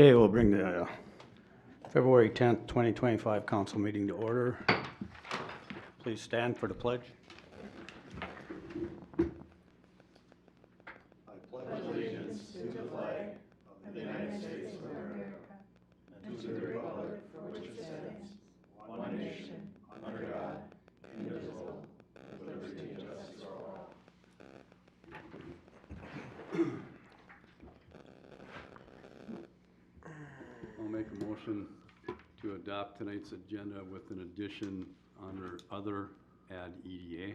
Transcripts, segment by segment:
Okay, we'll bring the February 10th, 2025 council meeting to order. Please stand for the pledge. I pledge allegiance to the flag of the United States of America and to the republic for which it stands, one nation, under God, indivisible, with liberty and justice for all. I'll make a motion to adopt tonight's agenda with an addition under other, add EDA.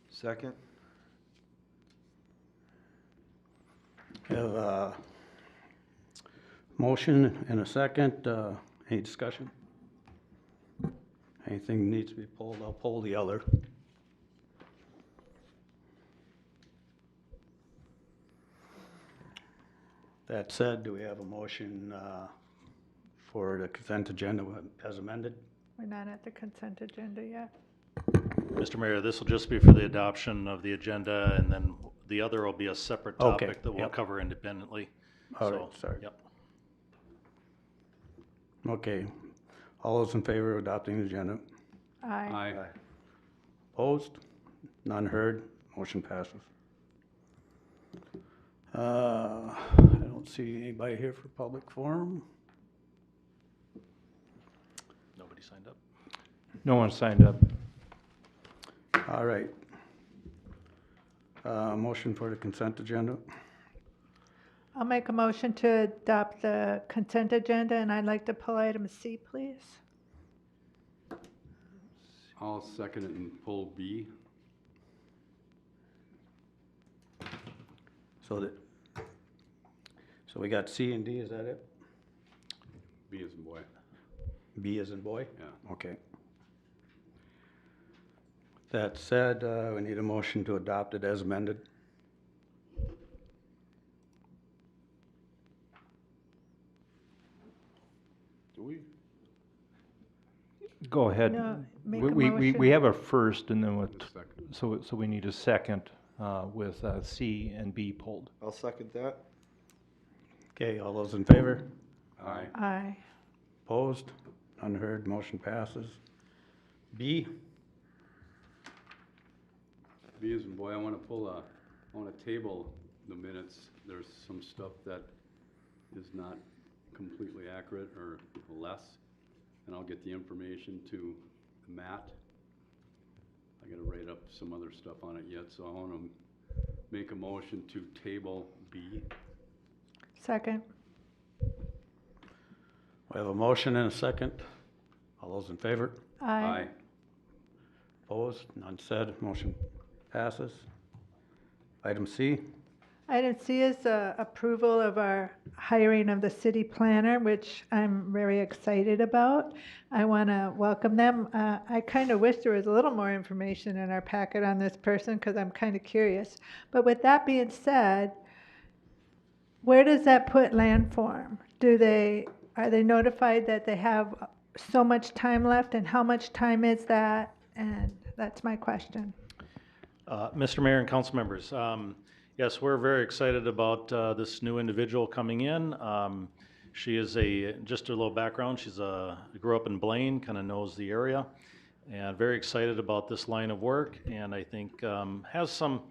Second. Have a motion and a second. Any discussion? Anything needs to be pulled, I'll pull the other. That said, do we have a motion for the consent agenda as amended? We're not at the consent agenda yet. Mr. Mayor, this will just be for the adoption of the agenda, and then the other will be a separate Okay, topic that we'll yep. cover independently. All right, sorry. Yep. Okay, all those in favor of adopting the agenda? Aye. Aye. Opposed? None heard, motion passes. I don't see anybody here for public forum. Nobody signed up? No one signed up. All right. Motion for the consent agenda. I'll make a motion to adopt the consent agenda, and I'd like to pull item C, please. I'll second it and pull B. So we got C and D, is that it? B as in boy. B as in boy? Yeah. Okay. That said, we need a motion to adopt it as amended. Do we? Go ahead. No, make a We motion. have a first and then with, Just a second. so we need a second with C and B pulled. I'll second that. Okay, all those in favor? Aye. Aye. Opposed? Unheard, motion passes. B, B as in boy, I want to table the minutes. There's some stuff that is not completely accurate or less, and I'll get the information to Matt. I gotta write up some other stuff on it yet, so I want to make a motion to table B. Second. we have a motion and a second. All those in favor? Aye. Opposed? None said, motion passes. Item C, Item C is approval of our hiring of the city planner, which I'm very excited about. I want to welcome them. I kind of wish there was a little more information in our packet on this person because I'm kind of curious. But with that being said, where does that put Landform? Are they notified that they have so much time left, and how much time is that? And that's my question. Mr. Mayor and council members, yes, we're very excited about this new individual coming in. She is just a little background, grew up in Blaine, kind of knows the area, and very excited about this line of work, and I think has some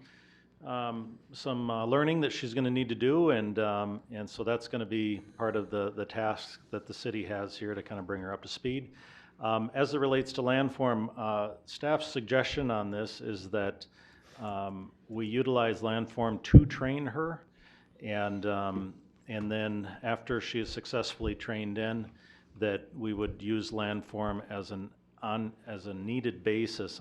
learning that she's going to need to do, and so that's going to be part of the task that the city has here to kind of bring her up to speed. As it relates to Landform, staff's suggestion on this is that we utilize Landform to train her, and then after she is successfully trained in, that we would use Landform as an as-needed basis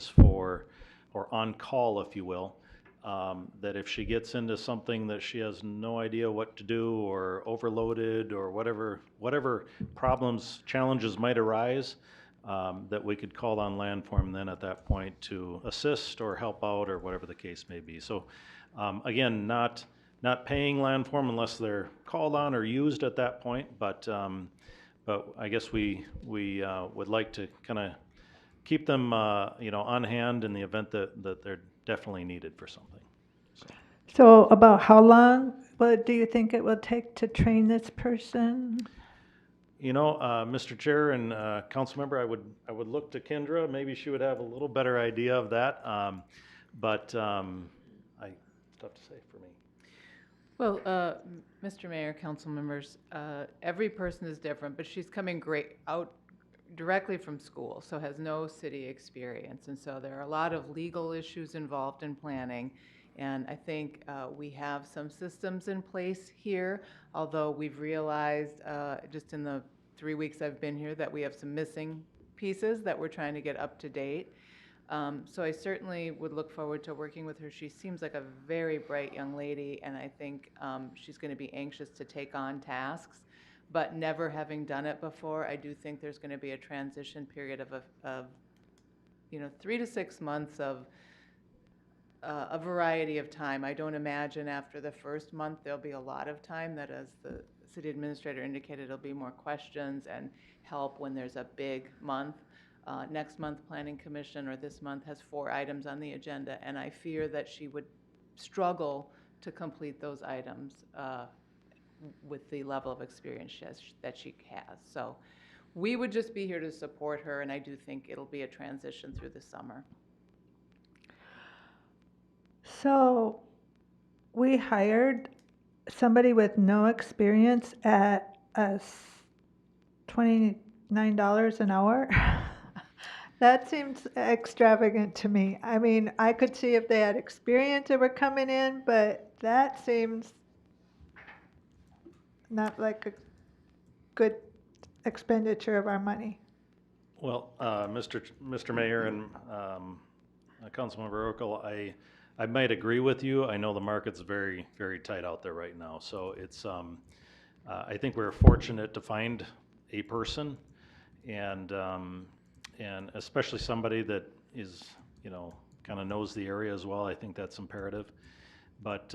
for, or on call, if you will, that if she gets into something that she has no idea what to do, or overloaded, or whatever problems, challenges might arise, that we could call on Landform then at that point to assist or help out, or whatever the case may be. So again, not paying Landform unless they're called on or used at that point, but I guess we would like to kind of keep them on hand in the event that they're definitely needed for something. So about how long do you think it will take to train this person? You know, Mr. Chair and council member, I would look to Kendra. Maybe she would have a little better idea of that. Tough to say for me. Well, Mr. Mayor, council members, every person is different, but she's coming out directly from school, so has no city experience. And so there are a lot of legal issues involved in planning. And I think we have some systems in place here, although we've realized just in the 3 weeks I've been here that we have some missing pieces that we're trying to get up to date. So I certainly would look forward to working with her. She seems like a very bright young lady, and I think she's going to be anxious to take on tasks. But never having done it before, I do think there's going to be a transition period of 3 to 6 months of a variety of time. I don't imagine after the first month there'll be a lot of time. That, as the city administrator indicated, there'll be more questions and help when there's a big month. Next month, Planning Commission, or this month, has 4 items on the agenda, and I fear that she would struggle to complete those items with the level of experience that she has. So we would just be here to support her, and I do think it'll be a transition through the summer. So we hired somebody with no experience at $29 an hour. That seems extravagant to me. I mean, I could see if they had experience and were coming in, but that seems not like a good expenditure of our money. Well, Mr. Mayor and Councilmember Urkel, I might agree with you. I know the market's very, very tight out there right now. So it's, I think we're fortunate to find a person, and especially somebody that is, kind of knows the area as well. I think that's imperative. But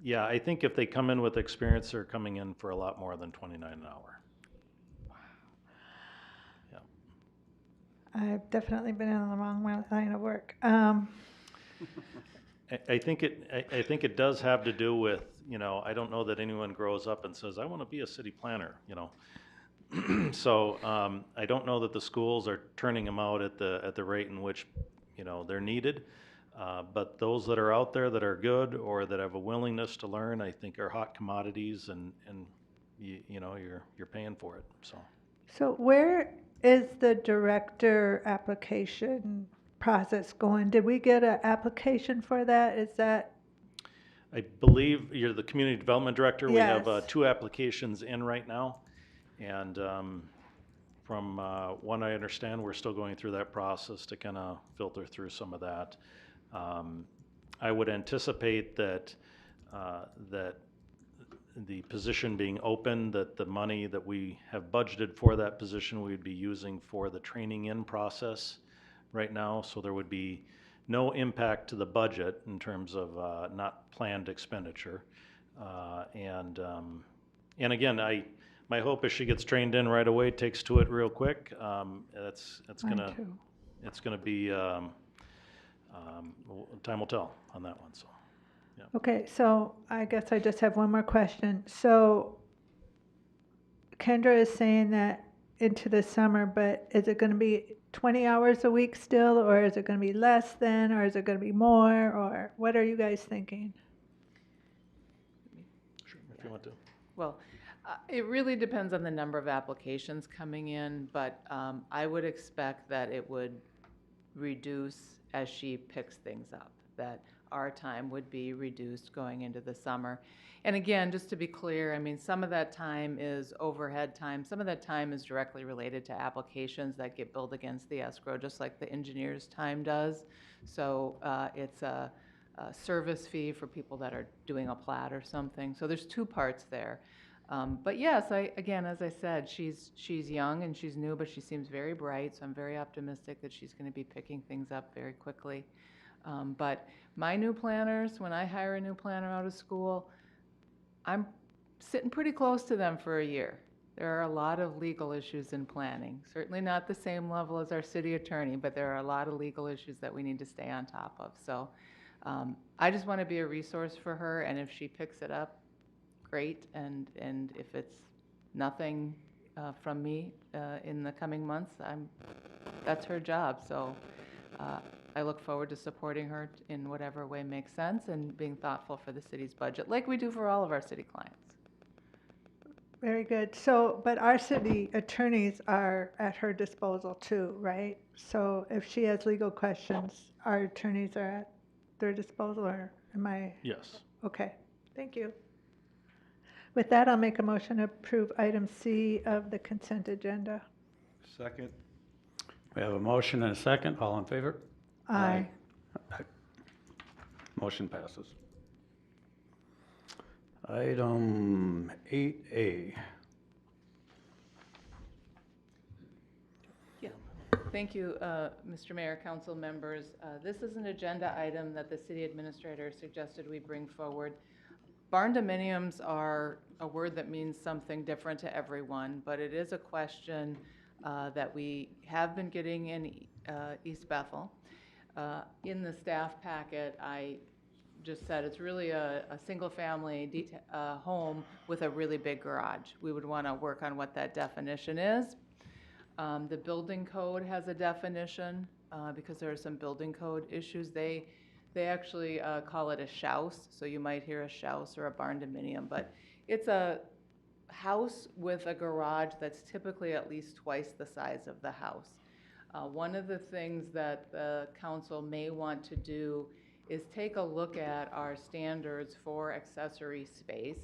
yeah, I think if they come in with experience, they're coming in for a lot more than $29 an hour. I've definitely been in the wrong line of work. I think it does have to do with, I don't know that anyone grows up and says, I want to be a city planner, So I don't know that the schools are turning them out at the rate in which, they're needed. But those that are out there that are good or that have a willingness to learn, I think are hot commodities, and you're paying for it, so. So where is the director application process going? Did we get an application for that? Is that? I believe you're the community development director. We Yes. have 2 applications in right now. And from what I understand, we're still going through that process to kind of filter through some of that. I would anticipate that the position being open, that the money that we have budgeted for that position, we'd be using for the training in process right now. So there would be no impact to the budget in terms of not planned expenditure. And again, my hope is she gets trained in right away, takes to it real quick. It's gonna be time will tell on that one. So. Yeah. Okay, so I guess I just have one more question. So Kendra is saying that into the summer, but is it going to be 20 hours a week still, or is it going to be less than, or is it going to be more, or what are you guys thinking? Sure, if you want to. Well, it really depends on the number of applications coming in, but I would expect that it would reduce as she picks things up, that our time would be reduced going into the summer. And again, just to be clear, I mean, some of that time is overhead time. Some of that time is directly related to applications that get billed against the escrow, just like the engineer's time does. So it's a service fee for people that are doing a plat or something. So there's 2 parts there. But yes, again, as I said, she's young and she's new, but she seems very bright. So I'm very optimistic that she's going to be picking things up very quickly. But my new planners, when I hire a new planner out of school, I'm sitting pretty close to them for a year. There are a lot of legal issues in planning. Certainly not the same level as our city attorney, but there are a lot of legal issues that we need to stay on top of. So I just want to be a resource for her, and if she picks it up, great, and if it's nothing from me in the coming months, that's her job. So I look forward to supporting her in whatever way makes sense and being thoughtful for the city's budget, like we do for all of our city clients. Very good. So, but our city attorneys are at her disposal too, right? So if she has legal questions, our attorneys are at their disposal, or am I? Yes. Okay, thank you. With that, I'll make a motion to approve item C of the consent agenda. Second. We have a motion and a second. All in favor? Aye. Motion passes. Item 8A. Thank you, Mr. Mayor, council members. This is an agenda item that the city administrator suggested we bring forward. Barn dominiums are a word that means something different to everyone, but it is a question that we have been getting in East Bethel. In the staff packet, I just said it's really a single-family home with a really big garage. We would want to work on what that definition is. The building code has a definition because there are some building code issues. They actually call it a shouse, so you might hear a shouse or a barn dominium, but it's a house with a garage that's typically at least twice the size of the house. One of the things that the council may want to do is take a look at our standards for accessory space.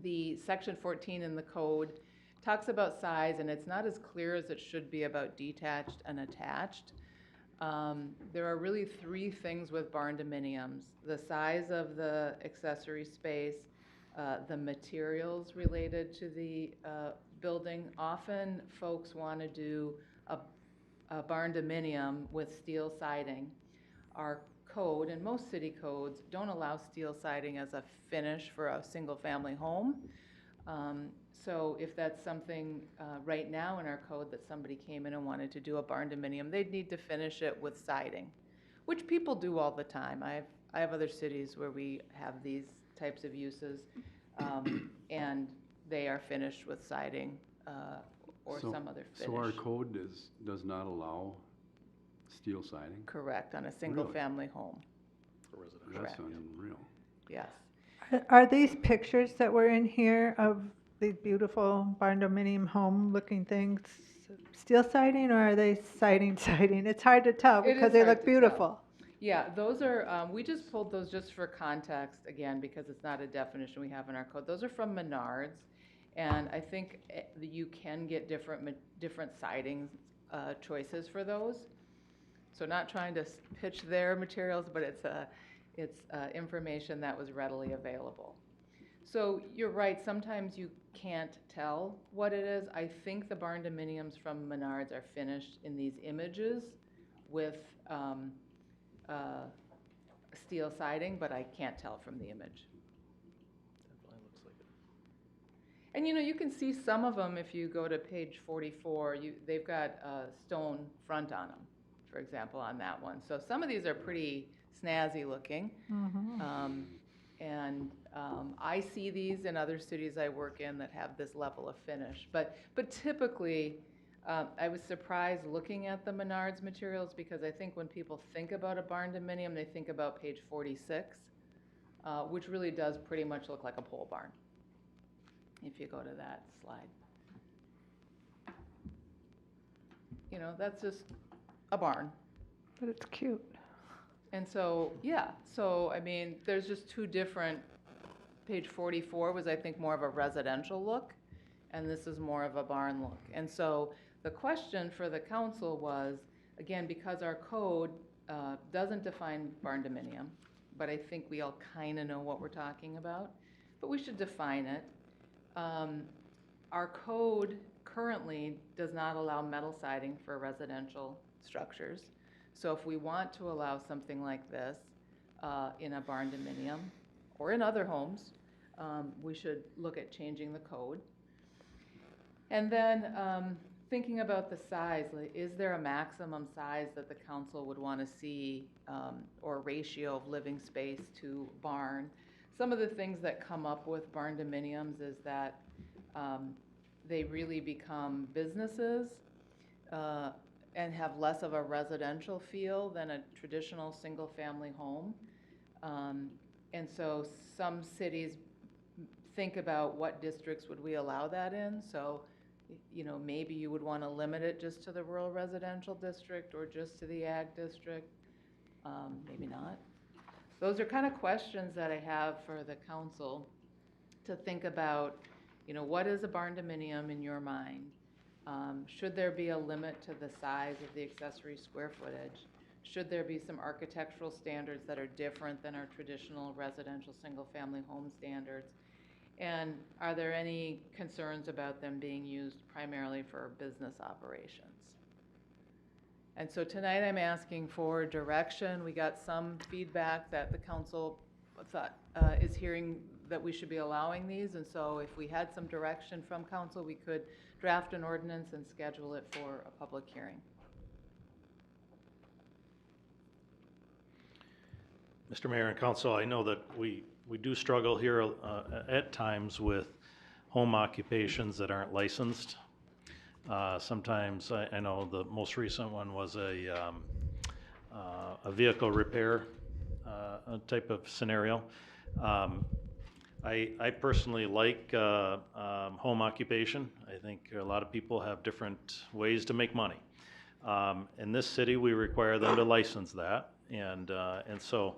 The section 14 in the code talks about size, and it's not as clear as it should be about detached and attached. There are really three things with barn dominiums: the size of the accessory space, the materials related to the building. Often folks want to do a barn dominium with steel siding. Our code, and most city codes, don't allow steel siding as a finish for a single-family home. So if that's something right now in our code that somebody came in and wanted to do a barn dominium, they'd need to finish it with siding, which people do all the time. I have other cities where we have these types of uses, and they are finished with siding or some other finish. So our code does not allow steel siding? Correct, on a single-family home. For residential. That's Correct. unreal. Yes. Are these pictures that were in here of these beautiful barn dominium home looking things steel siding, or are they siding? It's hard to tell It is because they hard look to tell. beautiful. Yeah, those are, we just pulled those just for context, again, because it's not a definition we have in our code. Those are from Menards, and I think you can get different siding choices for those. So not trying to pitch their materials, but it's information that was readily available. So you're right, sometimes you can't tell what it is. I think the barn dominiums from Menards are finished in these images with steel siding, but I can't tell from the image. Definitely looks like it. And you can see some of them if you go to page 44, they've got a stone front on them, for example, on that one. So some of these are pretty snazzy looking. Mm-hmm. I see these in other cities I work in that have this level of finish. But typically, I was surprised looking at the Menards materials because I think when people think about a barn dominium, they think about page 46, which really does pretty much look like a pole barn, if you go to that slide. That's just a barn. But it's cute. And so, I mean, there's just two different, page 44 was, I think, more of a residential look, and this is more of a barn look. And so the question for the council was, again, because our code doesn't define barn dominium, but I think we all kind of know what we're talking about, but we should define it. Our code currently does not allow metal siding for residential structures. So if we want to allow something like this in a barn dominium or in other homes, we should look at changing the code. And then thinking about the size, like, is there a maximum size that the council would want to see, or ratio of living space to barn? Some of the things that come up with barn dominiums is that they really become businesses and have less of a residential feel than a traditional single-family home. And so some cities think about what districts would we allow that in. So, you know, maybe you would want to limit it just to the rural residential district or just to the ag district. Maybe not. Those are kind of questions that I have for the council to think about. You know, what is a barn dominium in your mind? Should there be a limit to the size of the accessory square footage? Should there be some architectural standards that are different than our traditional residential single-family home standards? And are there any concerns about them being used primarily for business operations? And so tonight I'm asking for direction. We got some feedback that the council thought is hearing that we should be allowing these. And so if we had some direction from council, we could draft an ordinance and schedule it for a public hearing. Mr. Mayor and Council, I know that we do struggle here at times with home occupations that aren't licensed. Sometimes I know the most recent one was a vehicle repair type of scenario. I personally like home occupation. I think a lot of people have different ways to make money. In this city, we require them to license that, and so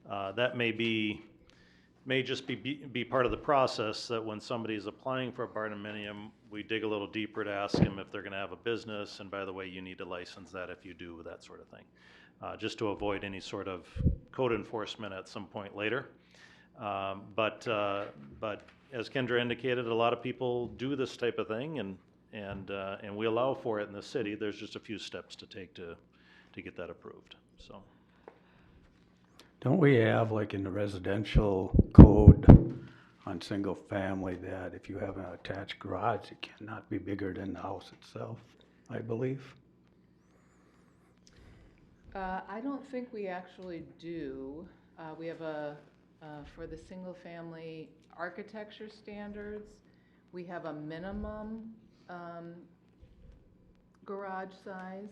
that may just be part of the process, that when somebody's applying for a barndominium, we dig a little deeper to ask them if they're going to have a business, and by the way, you need to license that if you do, that sort of thing, just to avoid any sort of code enforcement at some point later. But as Kendra indicated, a lot of people do this type of thing, and we allow for it in the city. There's just a few steps to take to get that approved. So. Don't we have, like in the residential code on single family, that if you have an attached garage, it cannot be bigger than the house itself, I believe? I don't think we actually do. We have for the single family architecture standards, we have a minimum garage size,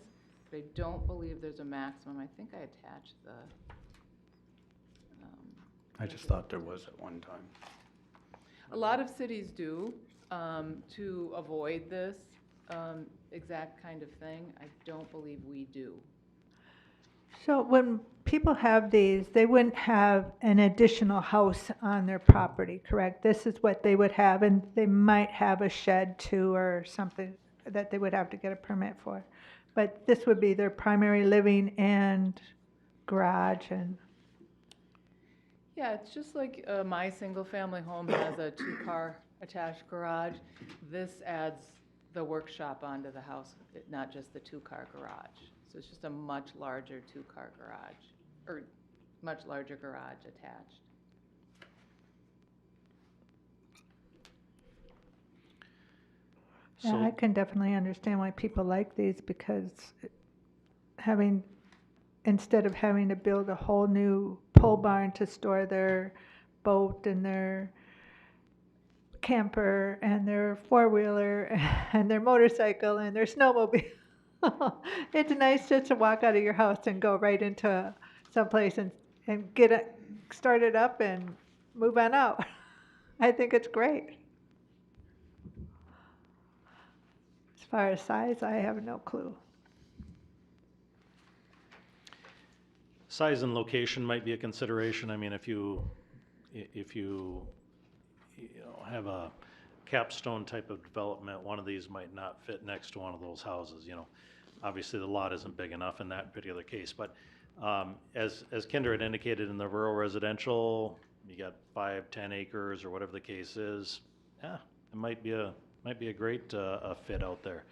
but I don't believe there's a maximum. I think I attached the I just thought there was at one time. A lot of cities do to avoid this exact kind of thing. I don't believe we do. So when people have these, they wouldn't have an additional house on their property, correct? This is what they would have, and they might have a shed too or something that they would have to get a permit for. But this would be their primary living and garage and... Yeah, it's just like my single-family home has a two-car attached garage. This adds the workshop onto the house, not just the two-car garage. So it's just a much larger two-car garage, or much larger garage attached. Yeah, I can definitely understand why people like these, because instead of having to build a whole new pole barn to store their boat and their camper and their four-wheeler and their motorcycle and their snowmobile. It's nice just to walk out of your house and go right into someplace and get it started up and move on out. I think it's great. As far as size, I have no clue. Size and location might be a consideration. I mean, if you have a capstone type of development, one of these might not fit next to one of those houses. Obviously the lot isn't big enough in that particular case. But as Kendra had indicated, in the rural residential, you got 5-10 acres or whatever the case is. Yeah, it might be a great fit out there.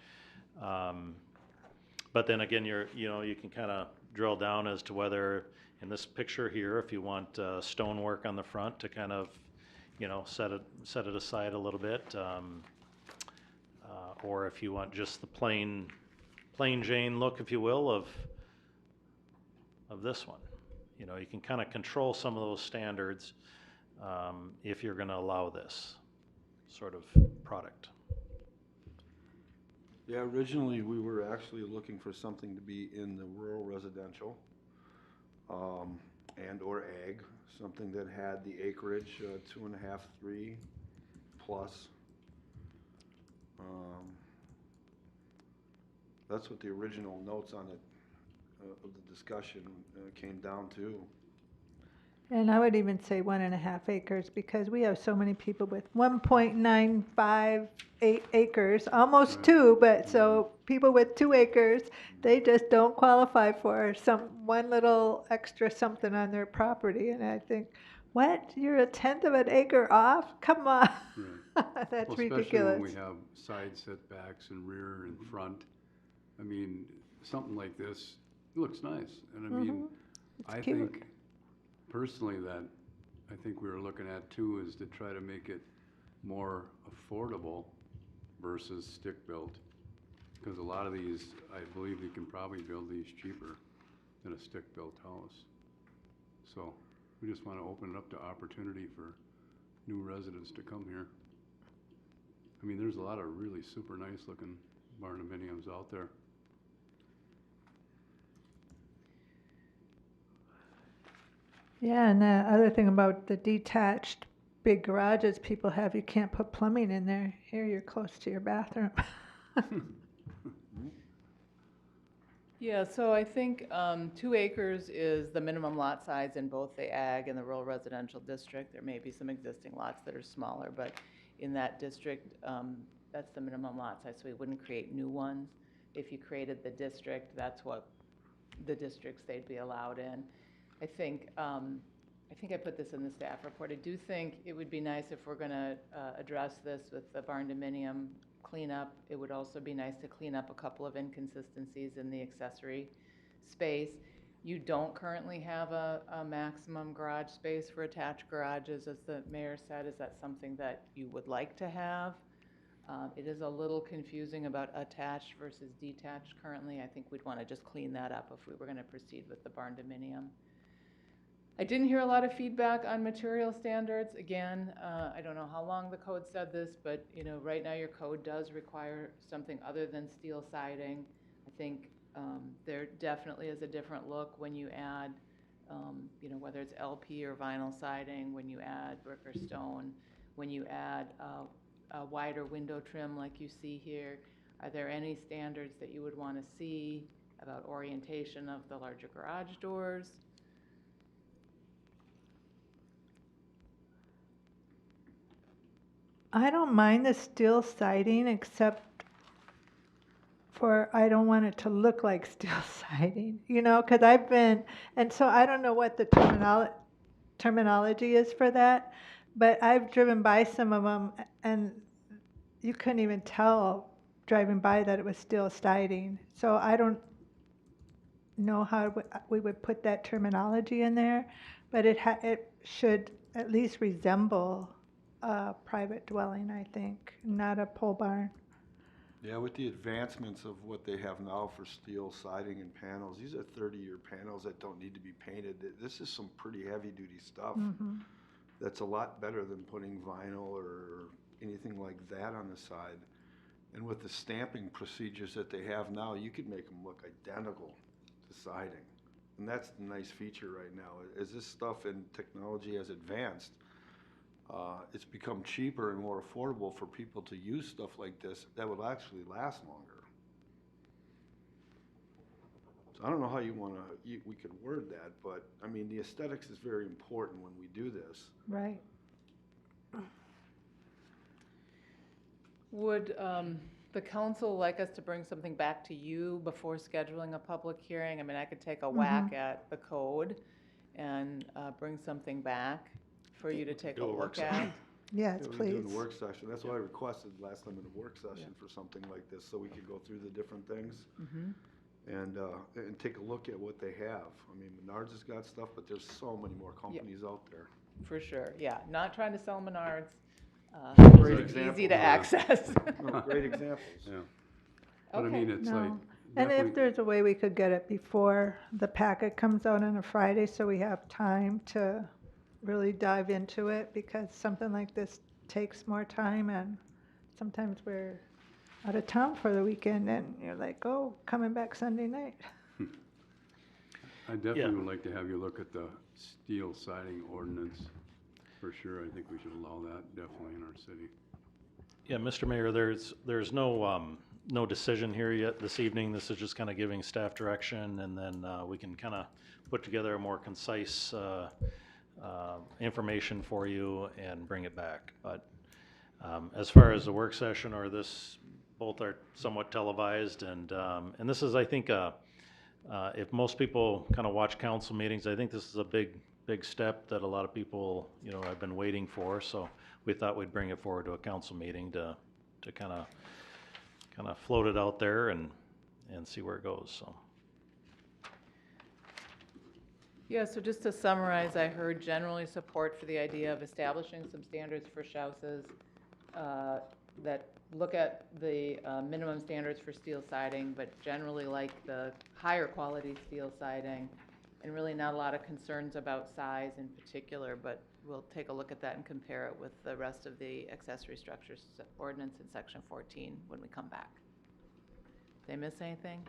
But then again, you can kind of drill down as to whether, in this picture here, if you want stonework on the front to kind of, set it aside a little bit, or if you want just the plain Jane look, if you will, of this one. You know, you can kind of control some of those standards if you're going to allow this sort of product. Yeah, originally we were actually looking for something to be in the rural residential, and or ag, something that had the acreage, 2.5, 3 plus. That's what the original notes on it, of the discussion, came down to. And I would even say 1.5 acres, because we have so many people with 1.958 acres, almost Right. 2, but so people with 2 acres, they just don't qualify for one little extra something on their property. And I think, what? You're 1/10 of an acre off? Come on. Right. That's Well, ridiculous. especially when we have side setbacks and rear and front. I mean, something like this looks nice. And I mean, It's I cute. think personally that I think we were looking at too is to try to make it more affordable versus stick-built. Because a lot of these, I believe you can probably build these cheaper than a stick-built house. So we just want to open it up to opportunity for new residents to come here. I mean, there's a lot of really super nice looking barn dominiums out there. Yeah, and the other thing about the detached big garages people have, you can't put plumbing in there. Here, you're close to your bathroom. Yeah, so I think 2 acres is the minimum lot size in both the ag and the rural residential district. There may be some existing lots that are smaller, but in that district, that's the minimum lot size, so we wouldn't create new ones. If you created the district, that's what the districts they'd be allowed in. I think I put this in the staff report. I do think it would be nice if we're going to address this with the barn dominium cleanup. It would also be nice to clean up a couple of inconsistencies in the accessory space. You don't currently have a maximum garage space for attached garages, as the mayor said. Is that something that you would like to have? It is a little confusing about attached versus detached currently. I think we'd want to just clean that up if we were going to proceed with the barn dominium. I didn't hear a lot of feedback on material standards. Again, I don't know how long the code said this, but you know, right now your code does require something other than steel siding. I think there definitely is a different look when you add, you know, whether it's LP or vinyl siding, when you add brick or stone, when you add a wider window trim like you see here. Are there any standards that you would want to see about orientation of the larger garage doors? I don't mind the steel siding, except for I don't want it to look like steel siding, you know, because and so I don't know what the terminology is for that, but I've driven by some of them, and you couldn't even tell driving by that it was steel siding. So I don't know how we would put that terminology in there, but it should at least resemble a private dwelling, I think, not a pole barn. Yeah, with the advancements of what they have now for steel siding and panels, these are 30-year panels that don't need to be painted. This is some pretty heavy-duty stuff. That's a lot better than putting vinyl or anything like that on the side. And with the stamping procedures that they have now, you could make them look identical to siding. And that's the nice feature right now. As this stuff and technology has advanced, it's become cheaper and more affordable for people to use stuff like this that will actually last longer. So I don't know how we could word that, but I mean, the aesthetics is very important when we do this. Right. Would the council like us to bring something back to you before scheduling a public hearing? I mean, I could take a whack at the code and bring something back for you to take a look at. Yes, Yeah, we please. do the work session. That's why I requested last time in the work session for something like this, so we could go through the different things and take a look at what they have. I mean, Menards has got stuff, but there's so many more companies out there. For sure, yeah. Not trying to sell Menards. Great easy example. to access. No, great examples. Yeah. But I Okay. mean, it's like, No. And if definitely, there's a way we could get it before the packet comes out on a Friday, so we have time to really dive into it, because something like this takes more time, and sometimes we're out of town for the weekend, and you're like, oh, coming back Sunday night. I definitely would like to have you look at the steel siding ordinance, for sure. I think we should allow that definitely in our city. Yeah, Mr. Mayor, there's no decision here yet this evening. This is just kind of giving staff direction, and then we can kind of put together a more concise information for you and bring it back. But as far as the work session or this, both are somewhat televised, and this is, I think, if most people kind of watch council meetings, I think this is a big step that a lot of people, have been waiting for. So we thought we'd bring it forward to a council meeting to kind of float it out there and see where it goes. So. Yeah, so just to summarize, I heard generally support for the idea of establishing some standards for houses that look at the minimum standards for steel siding, but generally like the higher quality steel siding, and really not a lot of concerns about size in particular, but we'll take a look at that and compare it with the rest of the accessory structures ordinance in section 14 when we come back. Did I miss anything?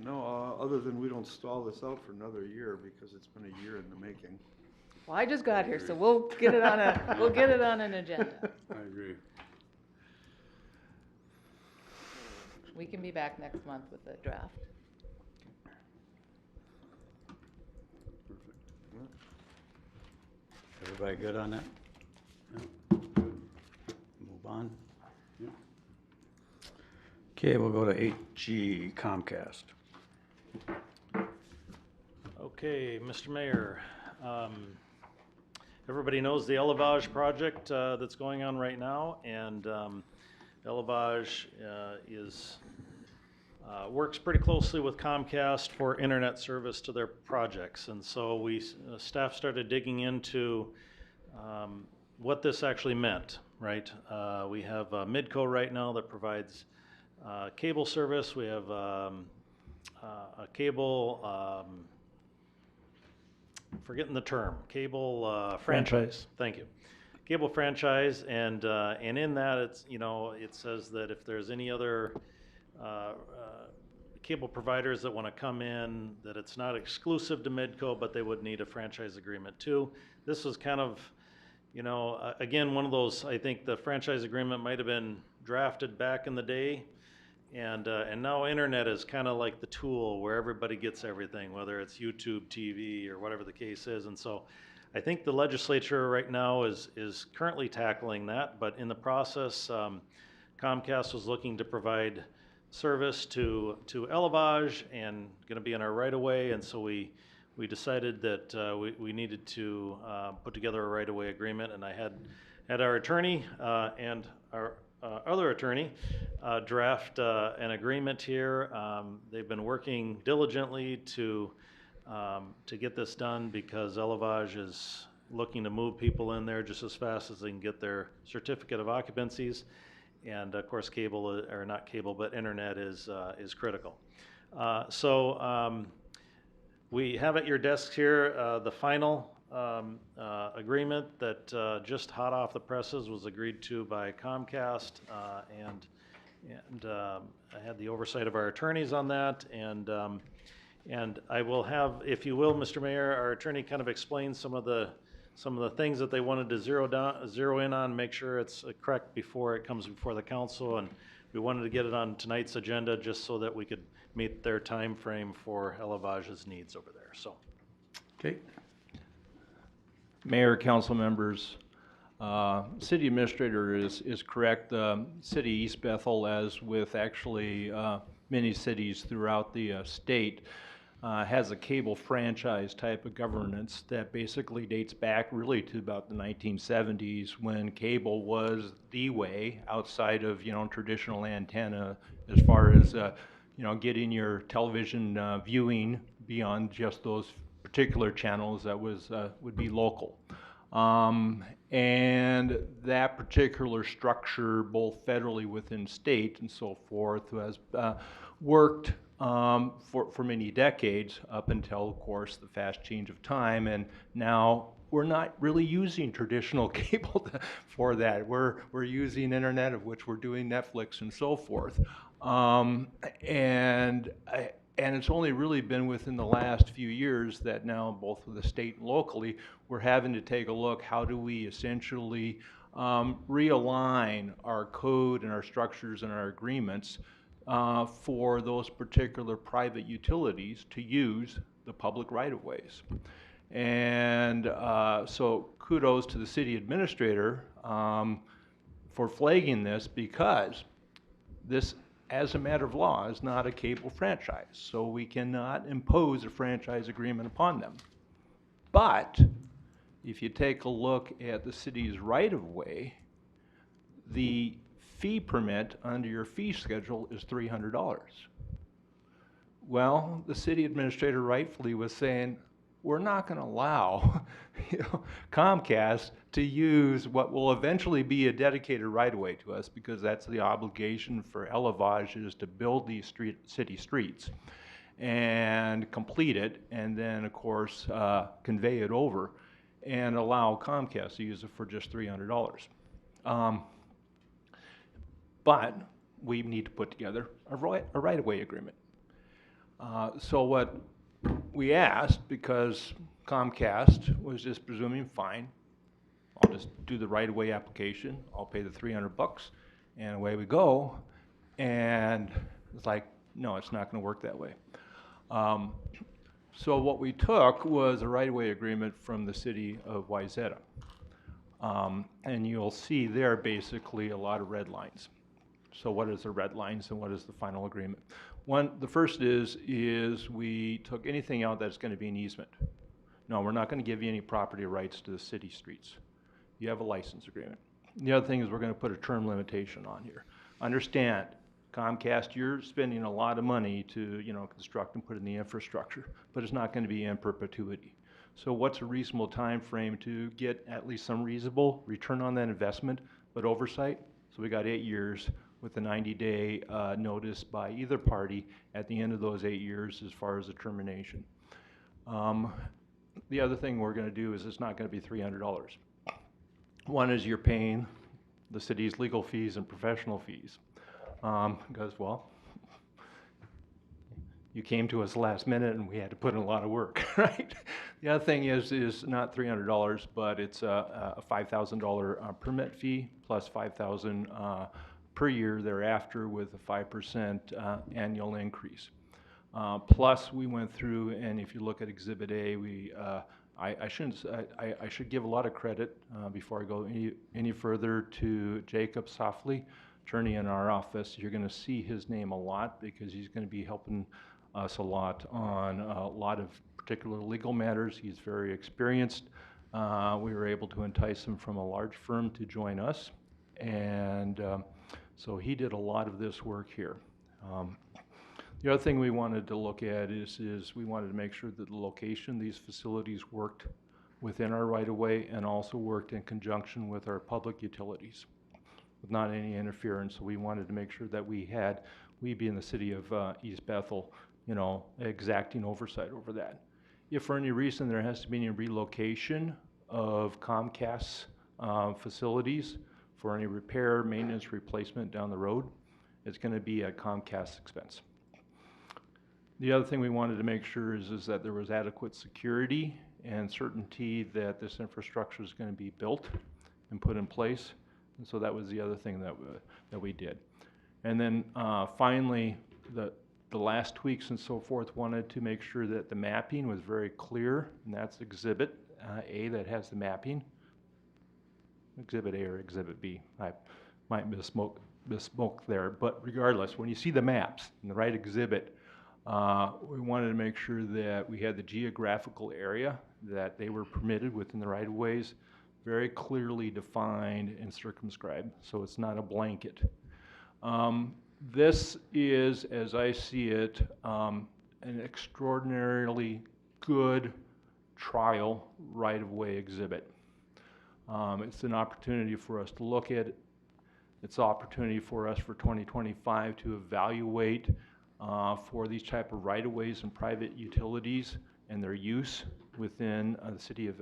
No, other than we don't stall this out for another year, because it's been a year in the making. Well, I just got here, so we'll get it on an agenda. I agree. We can be back next month with a draft. Perfect. Everybody good on that? Yeah, good. Move on. Yeah. Okay, we'll go to 8G Comcast. Okay, Mr. Mayor, everybody knows the Elevage project that's going on right now, and Elevage works pretty closely with Comcast for internet service to their projects, and so staff started digging into what this actually meant, right? We have Midco right now that provides cable service. We have a cable, forgetting the term, cable franchise. Thank you. Cable franchise, and in that it's, it says that if there's any other cable providers that want to come in, that it's not exclusive to Midco, but they would need a franchise agreement too. This was kind of, again, one of those, I think the franchise agreement might have been drafted back in the day, and now internet is kind of like the tool where everybody gets everything, whether it's YouTube, TV, or whatever the case is. And so I think the legislature right now is currently tackling that, but in the process, Comcast was looking to provide service to Elevage and going to be in our right-of-way, and so we decided that we needed to put together a right-of-way agreement, and I had our attorney and our other attorney draft an agreement here. They've been working diligently to get this done, because Elevage is looking to move people in there just as fast as they can get their certificate of occupancies. And of course, cable, or not cable, but internet is critical. So we have at your desks here the final agreement that just hot off the presses was agreed to by Comcast, and I had the oversight of our attorneys on that, and I will have, if you will, Mr. Mayor, our attorney kind of explain some of the things that they wanted to zero in on, make sure it's correct before it comes before the council, and we wanted to get it on tonight's agenda just so that we could meet their time frame for Elevage's needs over there. So, Okay. Mayor, council members, city administrator is correct. City East Bethel, as with actually many cities throughout the state, has a cable franchise type of governance that basically dates back really to about the 1970s, when cable was the way outside of traditional antenna, as far as getting your television viewing beyond just those particular channels that would be local. And that particular structure, both federally within state and so forth, has worked for many decades up until, of course, the fast change of time. And now we're not really using traditional cable for that. We're using internet, of which we're doing Netflix and so forth. And it's only really been within the last few years that now, both with the state and locally, we're having to take a look, how do we essentially realign our code and our structures and our agreements for those particular private utilities to use the public right-of-ways. And so kudos to the city administrator for flagging this, because this, as a matter of law, is not a cable franchise. So we cannot impose a franchise agreement upon them. But if you take a look at the city's right-of-way, the fee permit under your fee schedule is $300. Well, the city administrator rightfully was saying, we're not going to allow Comcast to use what will eventually be a dedicated right-of-way to us, because that's the obligation for Elevage, is to build these city streets and complete it, and then, of course, convey it over and allow Comcast to use it for just $300. But we need to put together a right-of-way agreement. So what we asked, because Comcast was just presuming, fine, I'll just do the right-of-way application, I'll pay the $300, and away we go. And it's like, no, it's not going to work that way. So what we took was a right-of-way agreement from the city of Wayzata. And you'll see there basically a lot of red lines. So what is the red lines and what is the final agreement? The first is we took anything out that's going to be an easement. No, we're not going to give you any property rights to the city streets. You have a license agreement. The other thing is we're going to put a term limitation on here. Understand, Comcast, you're spending a lot of money to construct and put in the infrastructure, but it's not going to be in perpetuity. So what's a reasonable time frame to get at least some reasonable return on that investment, but oversight? So we got 8 years with a 90-day notice by either party at the end of those 8 years as far as the termination. The other thing we're going to do is it's not going to be $300. One is you're paying the city's legal fees and professional fees. Because, well, you came to us last minute and we had to put in a lot of work, right? The other thing is not $300, but it's a $5,000 permit fee plus $5,000 per year thereafter with a 5% annual increase. Plus, we went through, and if you look at Exhibit A, I should give a lot of credit before I go any further to Jacob Softly, attorney in our office. You're going to see his name a lot because he's going to be helping us a lot on a lot of particular legal matters. He's very experienced. We were able to entice him from a large firm to join us, and so he did a lot of this work here. The other thing we wanted to look at is we wanted to make sure that the location, these facilities worked within our right-of-way and also worked in conjunction with our public utilities, with not any interference. So we wanted to make sure that we being the city of East Bethel, exacting oversight over that. If for any reason there has to be any relocation of Comcast's facilities for any repair, maintenance, replacement down the road, it's going to be at Comcast's expense. The other thing we wanted to make sure is that there was adequate security and certainty that this infrastructure is going to be built and put in place. And so that was the other thing that we did. And then finally, the last tweaks and so forth wanted to make sure that the mapping was very clear, and that's Exhibit A that has the mapping. Exhibit A or Exhibit B. I might misspoke there, but regardless, when you see the maps in the right exhibit, we wanted to make sure that we had the geographical area that they were permitted within the right-of-ways very clearly defined and circumscribed, so it's not a blanket. This is, as I see it, an extraordinarily good trial right-of-way exhibit. It's an opportunity for us to look at it. It's an opportunity for us for 2025 to evaluate for these type of right-of-ways and private utilities and their use within the city of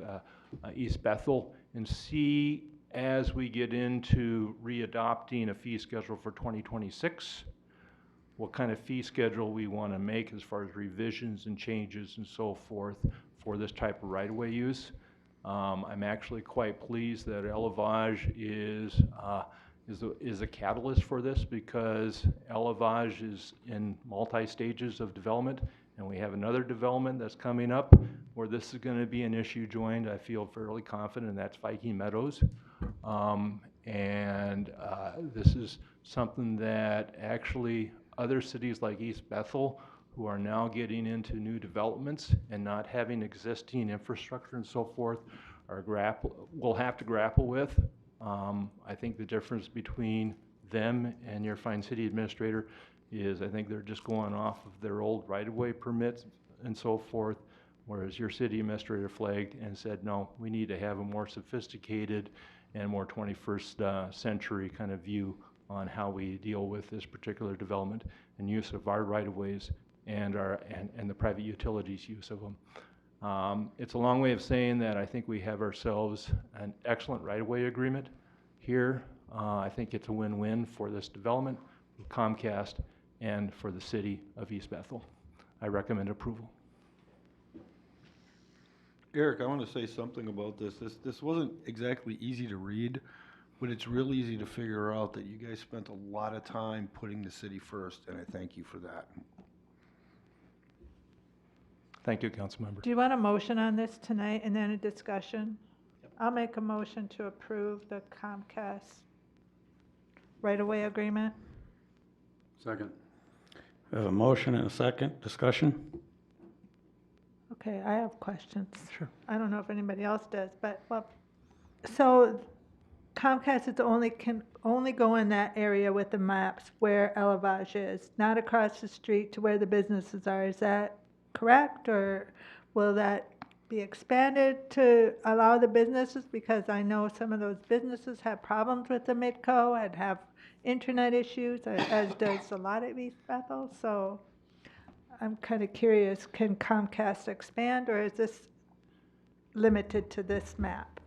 East Bethel, and see as we get into readopting a fee schedule for 2026, what kind of fee schedule we want to make as far as revisions and changes and so forth for this type of right-of-way use. I'm actually quite pleased that Elevage is a catalyst for this, because Elevage is in multi-stages of development, and we have another development that's coming up where this is going to be an issue joined. I feel fairly confident, and that's Viking Meadows. This is something that actually other cities like East Bethel, who are now getting into new developments and not having existing infrastructure and so forth, will have to grapple with. I think the difference between them and your fine city administrator is I think they're just going off of their old right-of-way permits and so forth, whereas your city administrator flagged and said, no, we need to have a more sophisticated and more 21st century kind of view on how we deal with this particular development and use of our right-of-ways and the private utilities use of them. It's a long way of saying that I think we have ourselves an excellent right-of-way agreement here. I think it's a win-win for this development, with Comcast, and for the city of East Bethel. I recommend approval. Eric, I want to say something about this. This wasn't exactly easy to read, but it's real easy to figure out that you guys spent a lot of time putting the city first, and I thank you for that. Thank you, Councilmember. Do you want a motion on this tonight and then a discussion? I'll make a motion to approve the Comcast right-of-way agreement. Second. We have a motion and a second. Discussion? Okay, I have questions. Sure. I don't know if anybody else does, but, well, so Comcast can only go in that area with the maps where Elevage is, not across the street to where the businesses are. Is that correct, or will that be expanded to allow the businesses? Because I know some of those businesses have problems with the Midco and have internet issues, as does a lot of East Bethel. So I'm kind of curious, can Comcast expand, or is this limited to this map?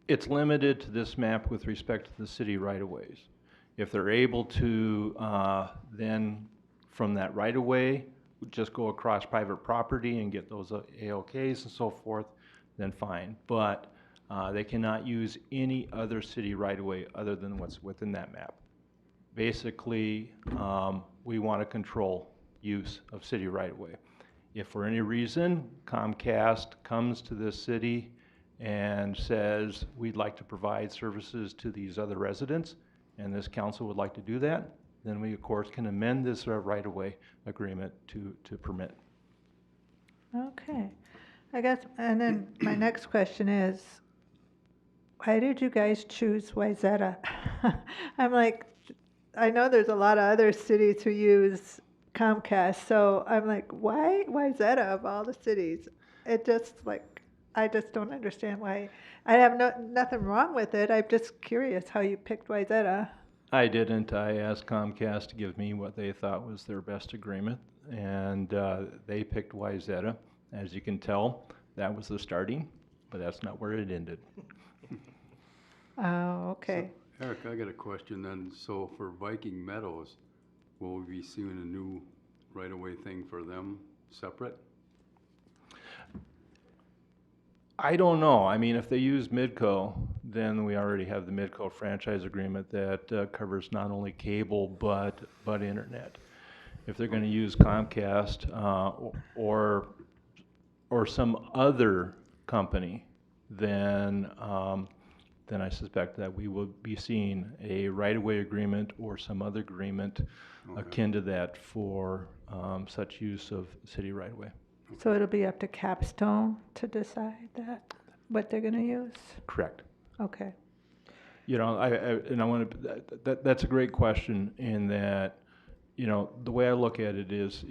It's limited to this map with respect to the city right-of-ways. If they're able to then from that right-of-way just go across private property and get those AOKs and so forth, then fine. But they cannot use any other city right-of-way other than what's within that map. Basically, we want to control use of city right-of-way. If for any reason Comcast comes to this city and says, we'd like to provide services to these other residents, and this council would like to do that, then we, of course, can amend this right-of-way agreement to permit. Okay. I guess, and then my next question is, why did you guys choose Wayzata? I'm like, I know there's a lot of other cities who use Comcast, so I'm like, why Wayzata of all the cities? It just like, I just don't understand why. I have nothing wrong with it. I'm just curious how you picked Wayzata. I didn't. I asked Comcast to give me what they thought was their best agreement, and they picked Wayzata. As you can tell, that was the starting, but that's not where it ended. Oh, okay. So, Eric, I got a question then. So for Viking Meadows, will we be seeing a new right-of-way thing for them separate? I don't know. I mean, if they use Midco, then we already have the Midco franchise agreement that covers not only cable but internet. If they're going to use Comcast or some other company, then I suspect that we will be seeing a right-of-way agreement or some other agreement akin to that for such use of city right-of-way. So it'll be up to Capstone to decide that, what they're gonna use? Correct. Okay. You know, I want to, that's a great question in that, you know, the way I look at it is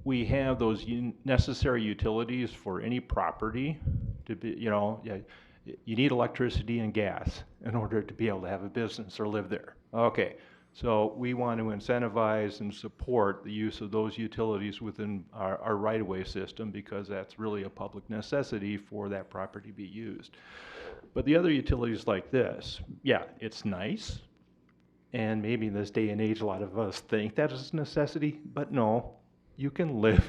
we have those necessary utilities for any property to be, you need electricity and gas in order to be able to have a business or live there. Okay, so we want to incentivize and support the use of those utilities within our right-of-way system because that's really a public necessity for that property to be used. But the other utilities like this, yeah, it's nice, and maybe in this day and age a lot of us think that is a necessity, but no, you can live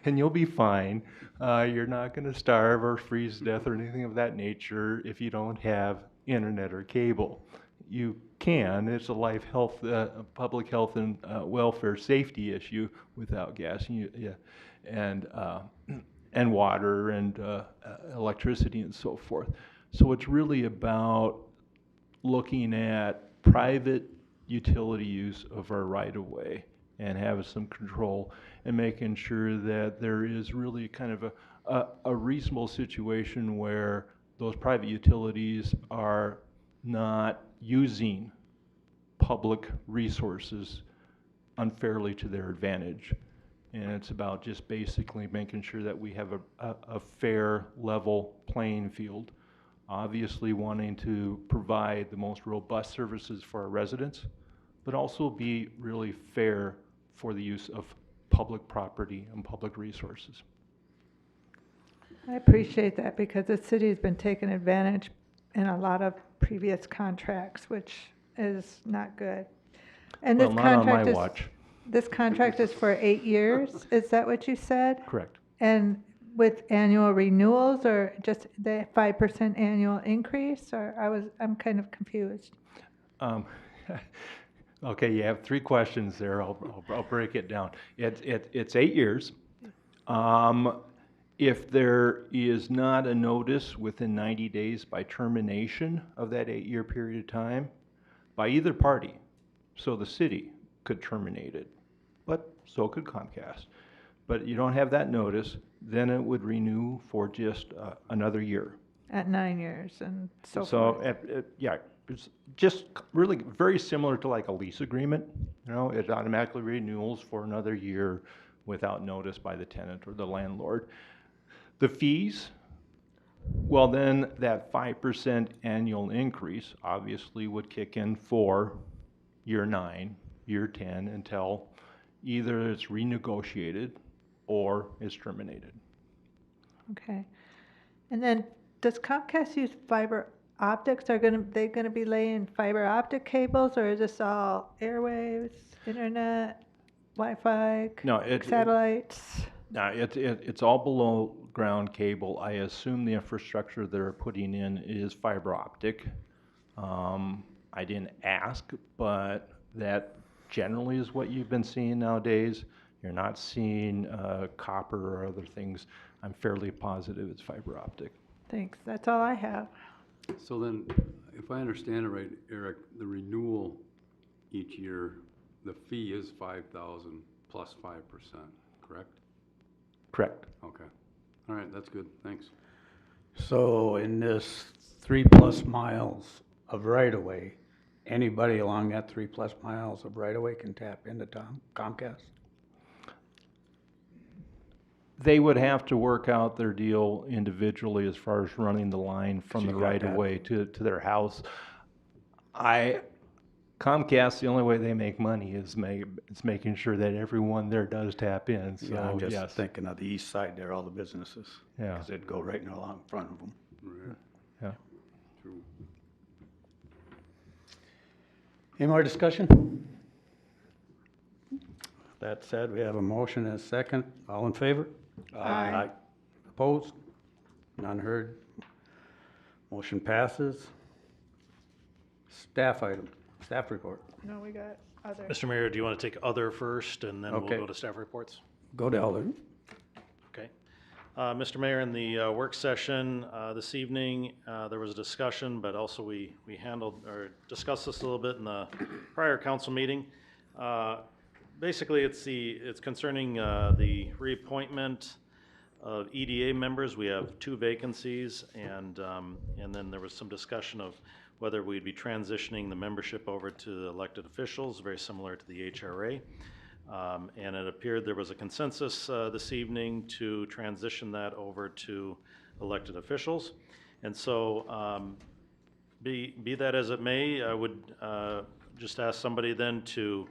and you'll be fine. You're not going to starve or freeze to death or anything of that nature if you don't have internet or cable. You can. It's a life health, public health and welfare safety issue without gas and water and electricity and so forth. So it's really about looking at private utility use of our right-of-way and have some control and making sure that there is really kind of a reasonable situation where those private utilities are not using public resources unfairly to their advantage. And it's about just basically making sure that we have a fair, level playing field. Obviously wanting to provide the most robust services for our residents, but also be really fair for the use of public property and public resources. I appreciate that because the city's been taking advantage in a lot of previous contracts, which is not good. And Well, this not on my contract is, watch. this contract is for 8 years, is that what you said? Correct. And with annual renewals or just the 5% annual increase, or I'm kind of confused. Okay, you have 3 questions there. I'll break it down. It's 8 years. If there is not a notice within 90 days by termination of that 8-year period of time, by either party, so the city could terminate it, but so could Comcast. But you don't have that notice, then it would renew for just another year. At 9 years and so forth. Yeah, it's just really very similar to like a lease agreement. It automatically renews for another year without notice by the tenant or the landlord. The fees, well then that 5% annual increase obviously would kick in for year 9, year 10 until either it's renegotiated or is terminated. Okay. And then does Comcast use fiber optics? Are they gonna be laying fiber optic cables, or is this all airwaves, internet, Wi-Fi, No, satellites? No, it's all below ground cable. I assume the infrastructure they're putting in is fiber optic. I didn't ask, but that generally is what you've been seeing nowadays. You're not seeing copper or other things. I'm fairly positive it's fiber optic. Thanks, that's all I have. So then, if I understand it right, Eric, the renewal each year, the fee is 5,000 plus 5%, correct? Correct. Okay. All right, that's good, thanks. So in this 3+ miles of right-of-way, anybody along that 3+ miles of right-of-way can tap into Comcast? They would have to work out their deal individually as far as running the line from So the you got right of that. way to their house. Comcast, the only way they make money is making sure that everyone there does tap in. So Yeah, I'm just yes. thinking of the east side there, all the businesses. Yeah. Because it'd go right in along front of them. Right, Yeah. true. Any more discussion? That said, we have a motion and a second. All in favor? Aye. Opposed? None heard. Motion passes. Staff item, staff report. No, we got other. Mr. Mayor, do you want to take other first, and then we'll Okay. go to staff reports? Go to Elder. Okay. Mr. Mayor, in the work session this evening, there was a discussion, but also we handled or discussed this a little bit in the prior council meeting. Basically, it's concerning the reappointment of EDA members. We have 2 vacancies, and then there was some discussion of whether we'd be transitioning the membership over to the elected officials, very similar to the HRA. And it appeared there was a consensus this evening to transition that over to elected officials. And so be that as it may, I would just ask somebody then to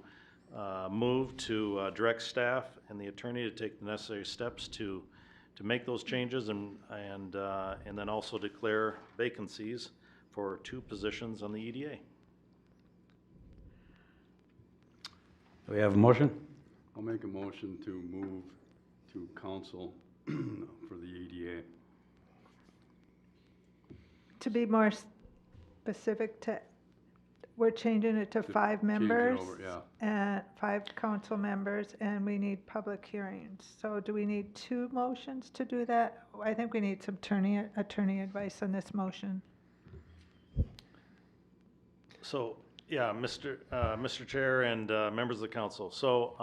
move to direct staff and the attorney to take the necessary steps to make those changes and then also declare vacancies for 2 positions on the E EDA. Do we have a motion? I'll make a motion to move to council for the EDA. To be more specific to, we're changing it to 5 members. Change it over, yeah. And 5 council members, and we need public hearings. So do we need 2 motions to do that? I think we need some attorney advice on this motion. So, yeah, Mr. Chair and members of the council. So,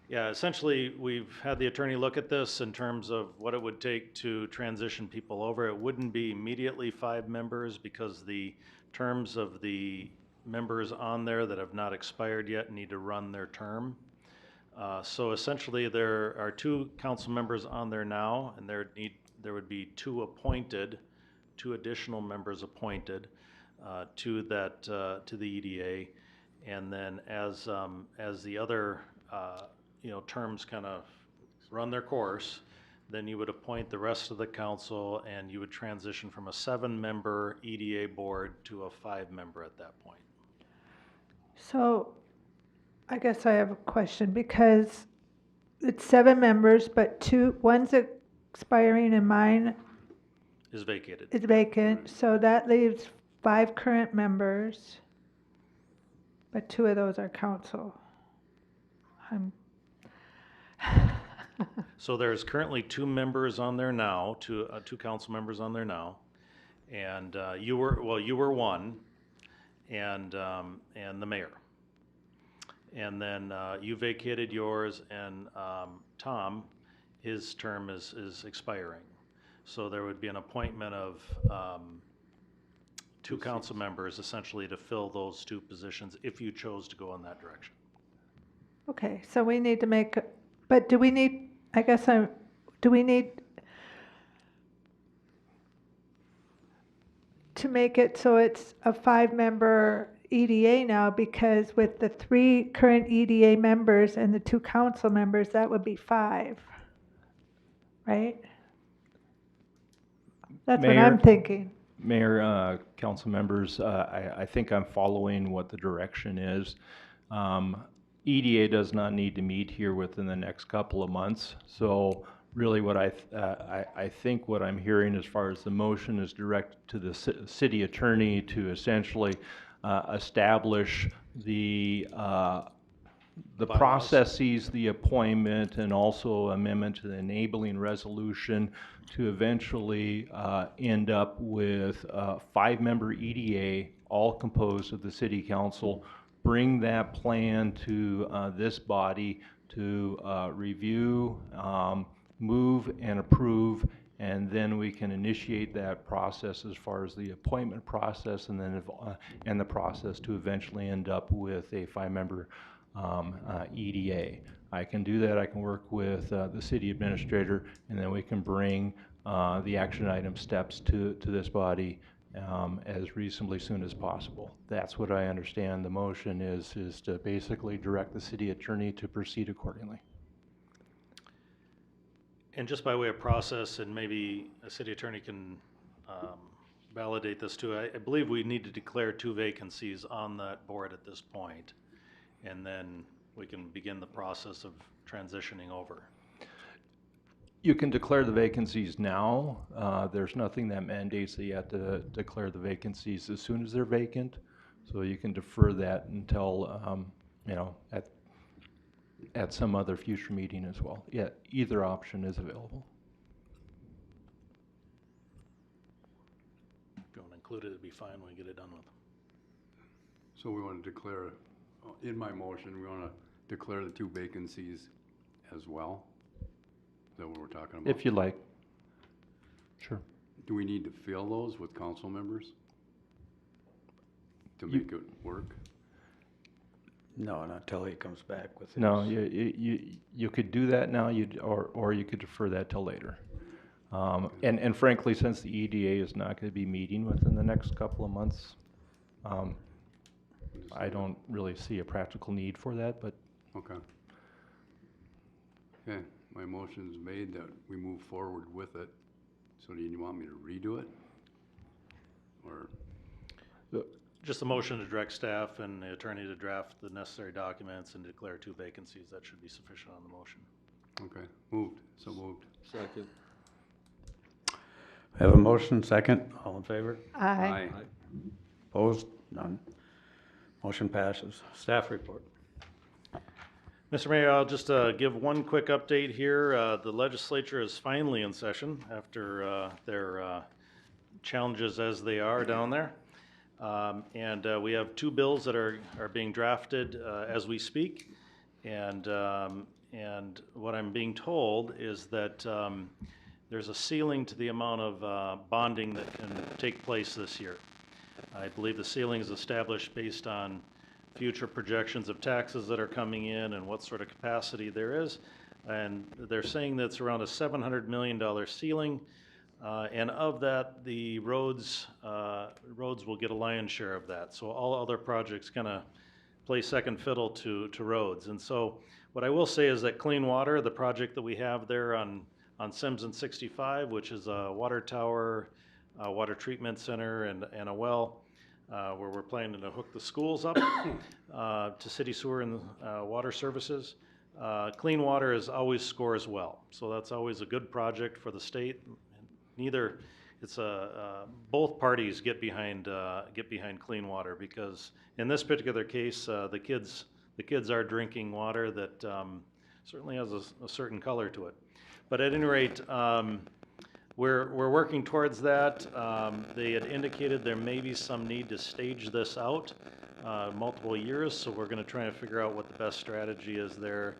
yeah, essentially, we've had the attorney look at this in terms of what it would take to transition people over. It wouldn't be immediately 5 members because the terms of the members on there that have not expired yet need to run their term. So essentially, there are 2 council members on there now, and there would be 2 additional members appointed to the EDA, and then as the other terms kind of run their course, then you would appoint the rest of the council, and you would transition from a 7-member EDA board to a 5-member at that point. So I guess I have a question, because it's 7 members, but one's expiring and mine Is vacated. is vacant, so that leaves 5 current members, but 2 of those are council. So there's currently 2 members on there now, 2 council members on there now, and you were one, and the mayor, and then you vacated yours, and Tom, his term is expiring, so there would be an appointment of 2 council members essentially to fill those 2 positions if you chose to go in that direction. Okay, so we need to make, but do we need, do we need to make it so it's a 5-member EDA now? Because with the 3 current EDA members and the 2 council members, that would be 5, right? That's what I'm thinking. Mayor, council members, I think I'm following what the direction is. EDA does not need to meet here within the next couple of months. So really what I think what I'm hearing as far as the motion is directed to the city attorney to essentially establish the processes, the appointment, and also amendment to the enabling resolution to eventually end up with a 5-member EDA, all composed of the city council. Bring that plan to this body to review, move, and approve, and then we can initiate that process as far as the appointment process, and then and the process to eventually end up with a 5-member EDA. I can do that. I can work with the city administrator, and then we can bring the action item steps to this body as reasonably soon as possible. That's what I understand the motion is to basically direct the city attorney to proceed accordingly. And just by way of process, and maybe a city attorney can validate this too, I believe we need to declare 2 vacancies on that board at this point, and then we can begin the process of transitioning over. You can declare the vacancies now. There's nothing that mandates that you have to declare the vacancies as soon as they're vacant. So you can defer that until, at some other future meeting as well. Yeah, either option is available. If you want to include it, it'd be fine when we get it done with. So we want to declare, in my motion, we want to declare the 2 vacancies as well? Is that what we're talking about? If you like. Sure. Do we need to fill those with council members to make it work? No, not till he comes back with his. No, you could do that now, or you could defer that till later. And frankly, since the EDA is not gonna be meeting within the next couple of months, I don't really see a practical need for that, but Okay. Okay, my motion's made that we move forward with it. So do you want me to redo it? Or, Just a motion to direct staff and the attorney to draft the necessary documents and declare 2 vacancies. That should be sufficient on the motion. okay, moved, so moved. Second. Have a motion, second, all in favor? Aye. Opposed? None. Motion passes. Staff report. Mr. Mayor, I'll just give one quick update here. The legislature is finally in session after their challenges as they are down there. And we have 2 bills that are being drafted as we speak. And what I'm being told is that there's a ceiling to the amount of bonding that can take place this year. I believe the ceiling is established based on future projections of taxes that are coming in and what sort of capacity there is. And they're saying that's around a $700 million ceiling. And of that, the roads will get a lion's share of that. So all other projects kind of play second fiddle to roads. And so what I will say is that Clean Water, the project that we have there on Sims and 65, which is a water tower, a water treatment center, and a well, where we're planning to hook the schools up to city sewer and water services. Clean Water is always scores well. So that's always a good project for the state. Both parties get behind Clean Water, because in this particular case, the kids are drinking water that certainly has a certain color to it. But at any rate, we're working towards that. They had indicated there may be some need to stage this out multiple years, so we're going to try and figure out what the best strategy is there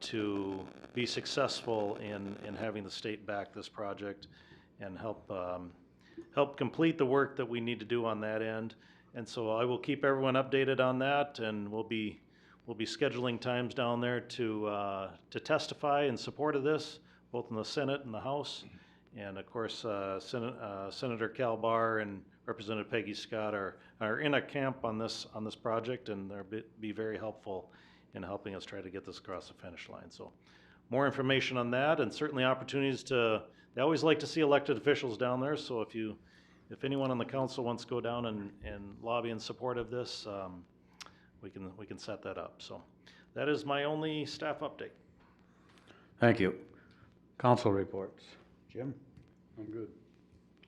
to be successful in having the state back this project and help complete the work that we need to do on that end. And so I will keep everyone updated on that, and we'll be scheduling times down there to testify in support of this, both in the Senate and the House. And of course, Senator Cal Barr and Representative Peggy Scott are in a camp on this project, and they'll be very helpful in helping us try to get this across the finish line. So more information on that, and certainly opportunities they always like to see elected officials down there. So if anyone on the council wants to go down and lobby in support of this, we can set that up. So that is my only staff update. Thank you. Council reports. Jim? I'm good.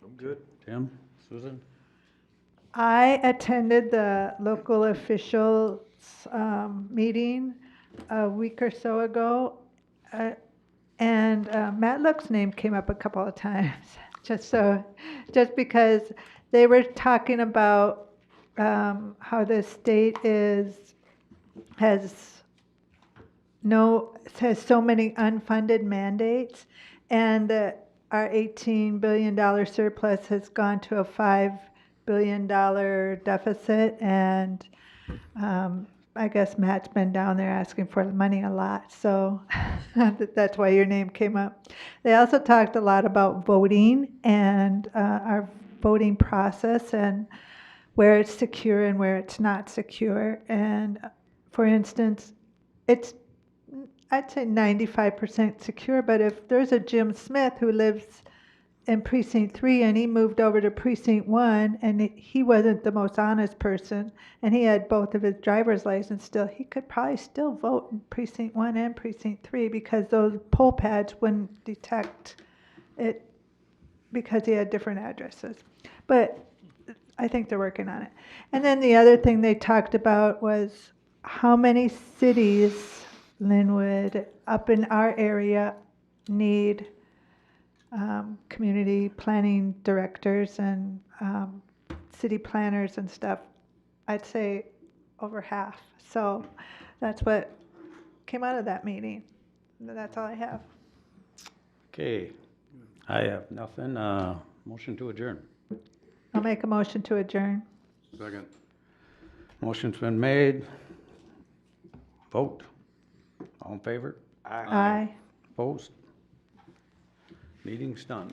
I'm good. Tim? Susan? I attended the local officials meeting a week or so ago, and Matt Look's name came up a couple of times, just because they were talking about how the state has so many unfunded mandates, and that our $18 billion surplus has gone to a $5 billion deficit, and I guess Matt's been down there asking for the money a lot, so that's why your name came up. They also talked a lot about voting and our voting process and where it's secure and where it's not secure. And for instance, it's, I'd say 95% secure, but if there's a Jim Smith who lives in precinct 3 and he moved over to precinct 1 and he wasn't the most honest person and he had both of his driver's license still, he could probably still vote in precinct 1 and precinct 3 because those poll pads wouldn't detect it because he had different addresses. But I think they're working on it. And then the other thing they talked about was how many cities, Linwood, up in our area need community planning directors and city planners and stuff. I'd say over half. So that's what came out of that meeting. That's all I have. Okay, I have nothing. Motion to adjourn. I'll make a motion to adjourn. Second. Motion's been made Vote. All in favor? Aye. Opposed? Meeting's done.